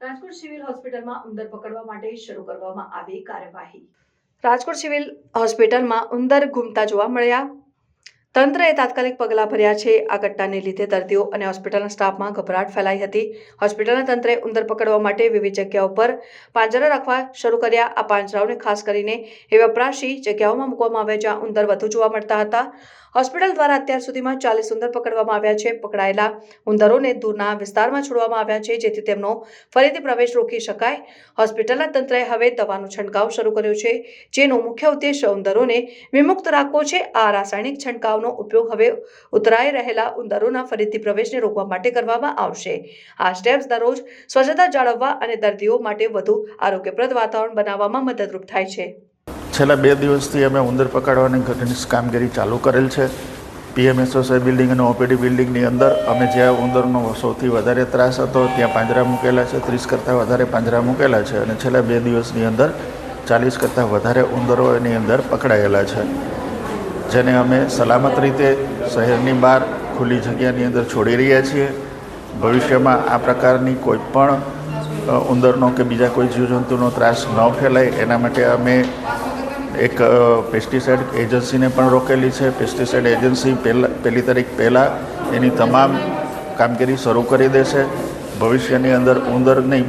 Rajkot civil હોસ્પિટલમાં ઉંદર પકડવા માટે શરૂ કરવામાં આવી કાર્યવાહી। રાજકોટ સિવિલ હોસ્પિટલમાં ઉંદર ઘૂમતા જોવા મળ્યા। તંત્રએ તાત્કાલિક પગલાં ભર્યા છે। આ ઘટનાને લીધે દર્દીઓ અને હોસ્પિટલના સ્ટાફમાં ગભરાટ ફેલાઈ હતી। હોસ્પિટલના તંત્રે ઉંદર પકડવા માટે વિવિધ જગ્યાઓ પર પાંજરા રાખવા શરૂ કર્યા। આ પાંજરાઓને ખાસ કરીને એવી વપરાશી જગ્યાઓમાં મૂકવામાં આવ્યા જ્યાં ઉંદર વધુ જોવા મળતા હતા। હોસ્પિટલ દ્વારા અત્યાર સુધીમાં 40 ઉંદર પકડવામાં આવ્યા છે। પકડાયેલા ઉંદરોને દૂરના વિસ્તારમાં છોડવામાં આવ્યા છે જેથી તેમનો ફરીથી પ્રવેશ રોકી શકાય। હોસ્પિટલના તંત્રએ હવે દવાનો છંટકાવ શરૂ કર્યો છે જેનો મુખ્ય ઉદ્દેશ્ય ઉંદરોને વિમુક્ત રાખવો છે। આ રાસાયણિક છંટકાવનો ઉપયોગ હવે ઉતરાઈ રહેલા ઉંદરોના ફરીથી પ્રવેશને રોકવા માટે કરવામાં આવશે। આ સ્ટેપ્સ દરરોજ સ્વચ્છતા જાળવવા અને દર્દીઓ માટે વધુ આરોગ્યપ્રદ વાતાવરણ બનાવવામાં મદદરૂપ થાય છે। છેલ્લા 2 દિવસથી અમે ઉંદર પકડવાની ઘટની કામગીરી ચાલુ કરેલ છે। PMSOSI બિલ્ડિંગ અને OPD બિલ્ડિંગની અંદર અમે જ્યાં ઉંદરનો સૌથી વધારે ત્રાસ હતો ત્યાં પાંજરા મૂકેલા છે। 30 કરતાં વધારે પાંજરા મૂકેલા છે અને છેલ્લા 2 દિવસની અંદર 40 કરતાં વધારે ઉંદરો એની અંદર પકડાયેલા છે, જેને અમે સલામત રીતે શહેરની બહાર ખુલ્લી જગ્યાની અંદર છોડી રહ્યા છીએ। ભવિષ્યમાં આ પ્રકારની કોઈ પણ ઉંદરનો કે બીજા કોઈ જીવજંતુનો ત્રાસ ન ફેલાય એના માટે અમે એક પેસ્ટિસાઇડ એજન્સીને પણ રોકેલી છે। પેસ્ટિસાઇડ એજન્સી પહેલી તારીખ પહેલાં એની તમામ કામગીરી શરૂ કરી દેશે। ભવિષ્યની અંદર ઉંદર નહીં,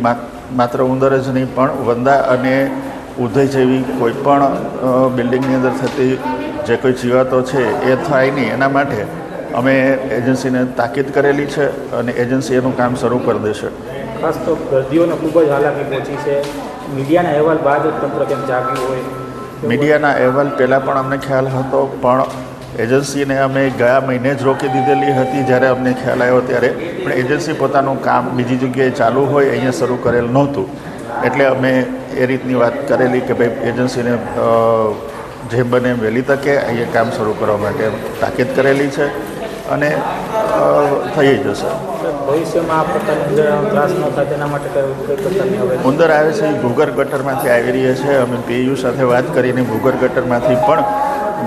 માત્ર ઉંદર જ નહીં પણ વંદા અને ઉધઈ જેવી કોઈ પણ બિલ્ડિંગની અંદર થતી જે કોઈ જીવાતો છે એ થાય નહીં એના માટે અમે એજન્સીને તાકીદ કરેલી છે અને એજન્સી એનું કામ શરૂ કરી દેશે। ખાસ તો દર્દીઓને ખૂબ જ હાલાકી પહોંચી છે। મીડિયાના અહેવાલ બાદ તંત્ર કેમ જાગ્યું હોય? મીડિયાના અહેવાલ પહેલાં પણ અમને ખ્યાલ હતો પણ એજન્સીને અમે ગયા મહિને જ રોકી દીધેલી હતી જ્યારે અમને ખ્યાલ આવ્યો ત્યારે, પણ એજન્સી પોતાનું કામ બીજી જગ્યાએ ચાલુ હોય અહીંયા શરૂ કરેલ નહોતું એટલે અમે એ રીતની વાત કરેલી કે ભાઈ એજન્સીને જેમ બને વહેલી તકે અહીંયા કામ શરૂ કરવા માટે તાકીદ કરેલી છે અને થઈ જશે। ભવિષ્યમાં આ પ્રકારની ત્રાસ ન થાય તેના માટે ઉંદર આવે છે એ ભૂગર્ભ ગટરમાંથી આવી રહ્યા છે। અમે PU સાથે વાત કરીને ભૂગર્ભ ગટરમાંથી પણ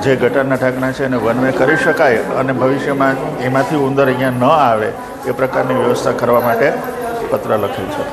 જે ગટરના ઢાંકણા છે એને વન વે કરી શકાય અને ભવિષ્યમાં એમાંથી ઉંદર અહીંયા ન આવે એ પ્રકારની વ્યવસ્થા કરવા માટે પત્ર લખેલ છે।